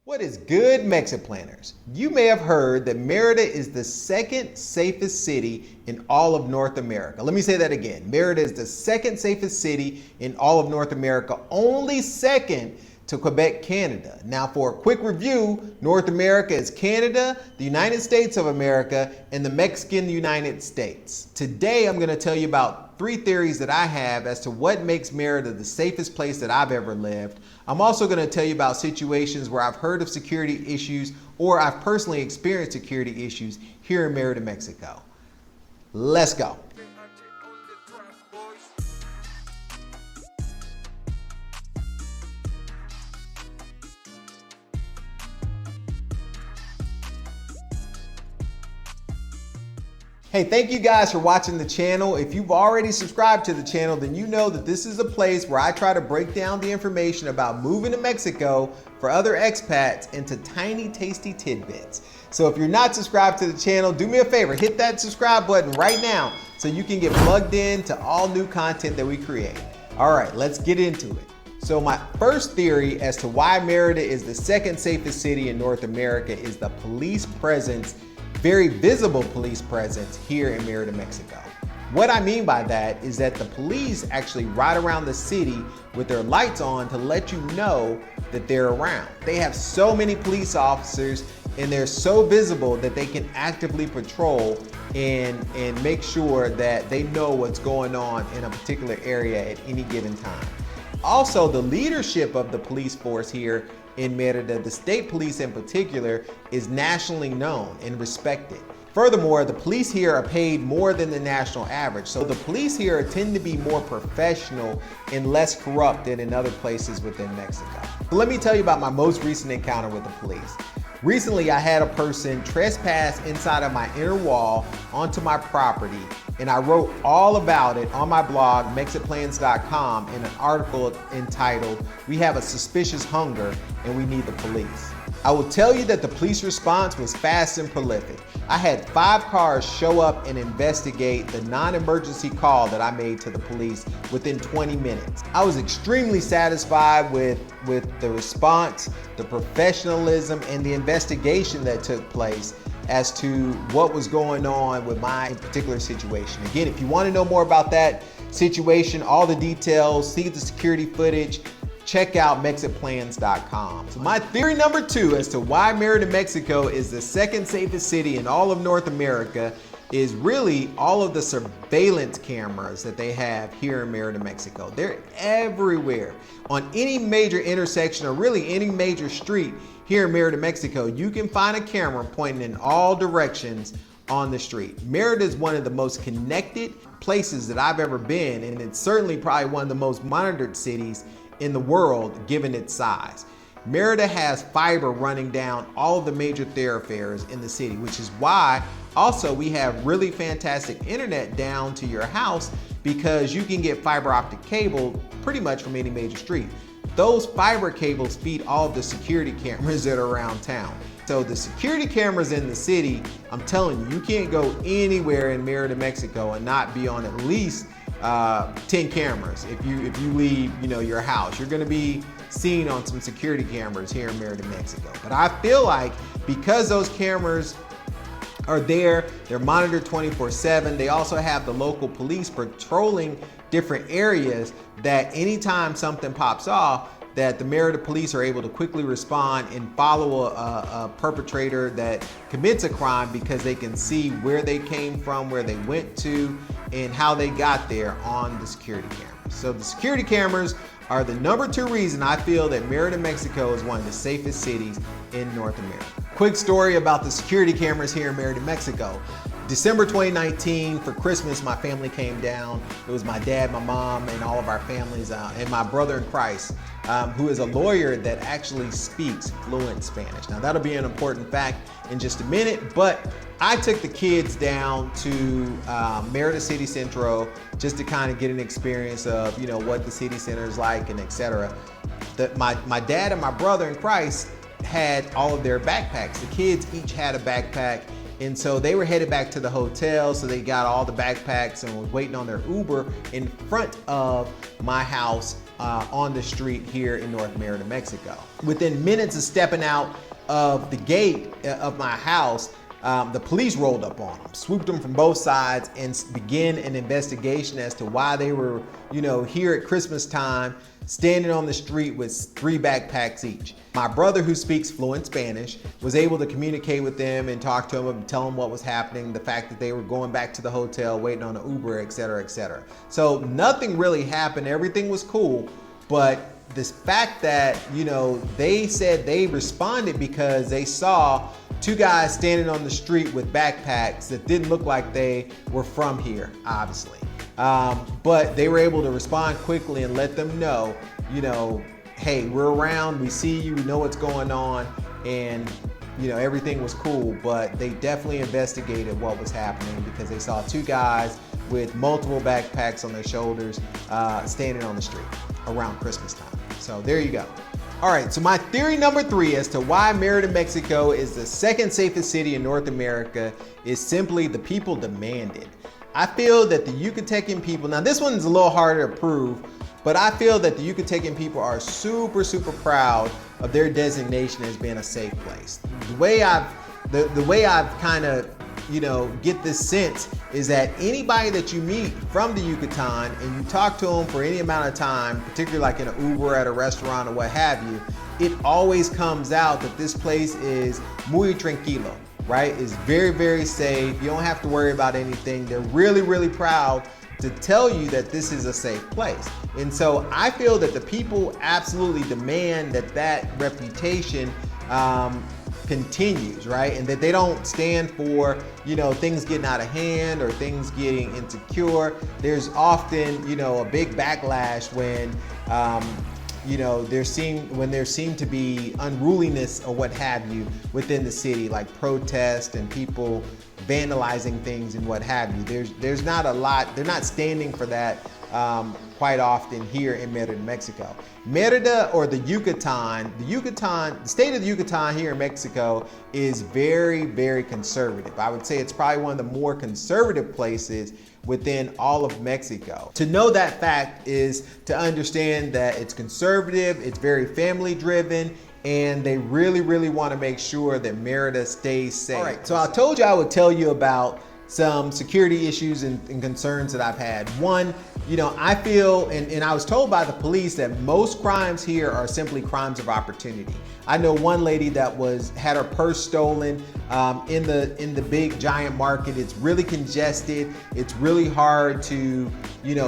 What is good, MexitPlanners? You may have heard that Merida is the second safest city in all of North America. Let me say that again. Merida is the second safest city in all of North America, only second to Quebec, Canada. Now, for a quick review, North America is Canada, the United States of America, and the Mexican United States. Today, I'm going to tell you about 3 theories that I have as to what makes Merida the safest place that I've ever lived. I'm also going to tell you about situations where I've heard of security issues or I've personally experienced security issues here in Merida, Mexico. Let's go. Hey, thank you guys for watching the channel. If you've already subscribed to the channel, then you know that this is a place where I try to break down the information about moving to Mexico for other expats into tiny, tasty tidbits. So if you're not subscribed to the channel, do me a favor, hit that subscribe button right now so you can get plugged in to all new content that we create. All right, let's get into it. So my first theory as to why Merida is the second safest city in North America is the police presence, very visible police presence here in Merida, Mexico. What I mean by that is that the police actually ride around the city with their lights on to let you know that they're around. They have so many police officers and they're so visible that they can actively patrol and make sure that they know what's going on in a particular area at any given time. Also, the leadership of the police force here in Merida, the state police in particular, is nationally known and respected. Furthermore, the police here are paid more than the national average. So the police here tend to be more professional and less corrupt than in other places within Mexico. So let me tell you about my most recent encounter with the police. Recently, I had a person trespass inside of my inner wall onto my property, and I wrote all about it on my blog, MexitPlans.com, in an article entitled, "We Have a Suspicious Hunger and We Need the Police." I will tell you that the police response was fast and prolific. I had 5 cars show up and investigate the non-emergency call that I made to the police within 20 minutes. I was extremely satisfied with the response, the professionalism, and the investigation that took place as to what was going on with my particular situation. Again, if you want to know more about that situation, all the details, see the security footage, check out MexitPlans.com. So my theory number 2 as to why Merida, Mexico is the second safest city in all of North America is really all of the surveillance cameras that they have here in Merida, Mexico. They're everywhere. On any major intersection or really any major street here in Merida, Mexico, you can find a camera pointing in all directions on the street. Merida is one of the most connected places that I've ever been, and it's certainly probably one of the most monitored cities in the world given its size. Merida has fiber running down all of the major thoroughfares in the city, which is why also we have really fantastic internet down to your house, because you can get fiber optic cable pretty much from any major street. Those fiber cables feed all of the security cameras that are around town. So the security cameras in the city, I'm telling you, you can't go anywhere in Merida, Mexico and not be on at least 10 cameras. If you leave, your house, you're going to be seen on some security cameras here in Merida, Mexico. But I feel like because those cameras are there, they're monitored 24/7. They also have the local police patrolling different areas, that anytime something pops off, that the Merida police are able to quickly respond and follow a perpetrator that commits a crime, because they can see where they came from, where they went to, and how they got there on the security cameras. So the security cameras are the number 2 reason I feel that Merida, Mexico is one of the safest cities in North America. Quick story about the security cameras here in Merida, Mexico. December 2019, for Christmas, my family came down. It was my dad, my mom, and all of our families, and my brother in Christ, who is a lawyer that actually speaks fluent Spanish. Now, that'll be an important fact in just a minute, but I took the kids down to Merida City Centro just to kind of get an experience of, what the city center is like, and etc. My dad and my brother in Christ had all of their backpacks. The kids each had a backpack, and so they were headed back to the hotel, so they got all the backpacks and was waiting on their Uber in front of my house on the street here in North Merida, Mexico. Within minutes of stepping out of the gate of my house, the police rolled up on them, swooped them from both sides, and began an investigation as to why they were, here at Christmas time, standing on the street with 3 backpacks each. My brother, who speaks fluent Spanish, was able to communicate with them and talk to them and tell them what was happening, the fact that they were going back to the hotel, waiting on an Uber, et cetera, et cetera. So nothing really happened. Everything was cool. But this fact that, they said they responded because they saw 2 guys standing on the street with backpacks that didn't look like they were from here, obviously. But they were able to respond quickly and let them know, hey, we're around, we see you, we know what's going on, and everything was cool. But they definitely investigated what was happening because they saw 2 guys with multiple backpacks on their shoulders standing on the street around Christmas time. So there you go. All right, so my theory number 3 as to why Merida, Mexico is the 2nd safest city in North America is simply the people demand it. I feel that the Yucatecan people, now this one's a little harder to prove, but I feel that the Yucatecan people are super, super proud of their designation as being a safe place. The way I've kind of, get this sense is that anybody that you meet from the Yucatan and you talk to them for any amount of time, particularly like in an Uber at a restaurant or what have you, it always comes out that this place is muy tranquilo, right? It's very, very safe. You don't have to worry about anything. They're really, really proud to tell you that this is a safe place. And so I feel that the people absolutely demand that reputation continues, right? And that they don't stand for, things getting out of hand or things getting insecure. There's often, a big backlash when, there seem to be unruliness or what have you within the city, like protest and people vandalizing things and what have you. There's not a lot, they're not standing for that quite often here in Merida, Mexico. Merida, or the state of the Yucatan here in Mexico is very, very conservative. I would say it's probably one of the more conservative places within all of Mexico. To know that fact is to understand that it's conservative, it's very family driven, and they really, really want to make sure that Merida stays safe. All right, so I told you I would tell you about some security issues and concerns that I've had. One, I feel, and I was told by the police that most crimes here are simply crimes of opportunity. I know one lady that had her purse stolen in the big giant market. It's really congested. It's really hard to,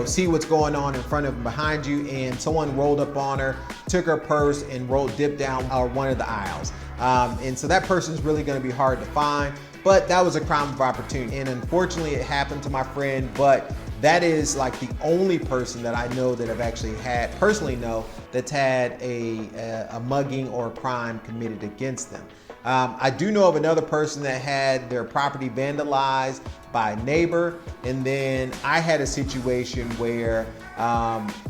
see what's going on in front of and behind you. And someone rolled up on her, took her purse, and dipped down one of the aisles. And so that person's really going to be hard to find. But that was a crime of opportunity. And unfortunately, it happened to my friend. But that is like the only person that I know that I've actually personally know that's had a mugging or a crime committed against them. I do know of another person that had their property vandalized by a neighbor. And then I had a situation where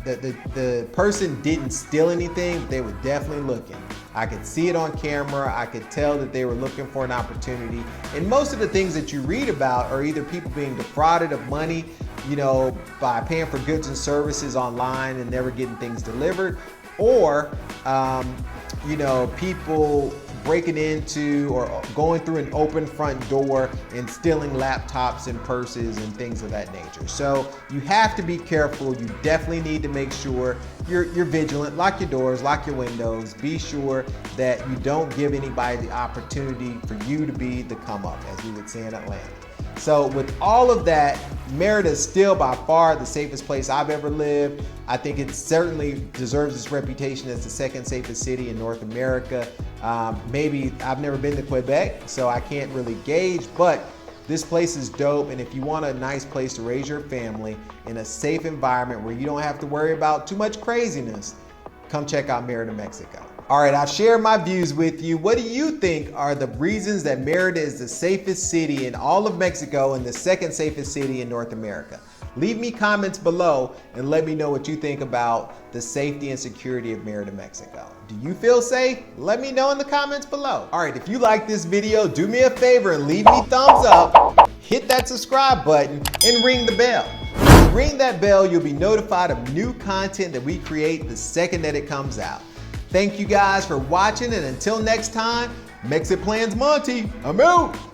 the person didn't steal anything, but they were definitely looking. I could see it on camera. I could tell that they were looking for an opportunity. And most of the things that you read about are either people being defrauded of money, by paying for goods and services online and never getting things delivered, or, people breaking into or going through an open front door and stealing laptops and purses and things of that nature. So you have to be careful. You definitely need to make sure you're vigilant. Lock your doors, lock your windows. Be sure that you don't give anybody the opportunity for you to be the come up, as we would say in Atlanta. So with all of that, Merida is still by far the safest place I've ever lived. I think it certainly deserves its reputation as the 2nd safest city in North America. Maybe I've never been to Quebec, so I can't really gauge, but this place is dope. And if you want a nice place to raise your family in a safe environment where you don't have to worry about too much craziness, come check out Merida, Mexico. All right, I've shared my views with you. What do you think are the reasons that Merida is the safest city in all of Mexico and the 2nd safest city in North America? Leave me comments below and let me know what you think about the safety and security of Merida, Mexico. Do you feel safe? Let me know in the comments below. All right, if you like this video, do me a favor and leave me thumbs up, hit that subscribe button, and ring the bell. ring that bell, you'll be notified of new content that we create the second that it comes out. Thank you guys for watching, and until next time, MexitPlans Monty, I'm out.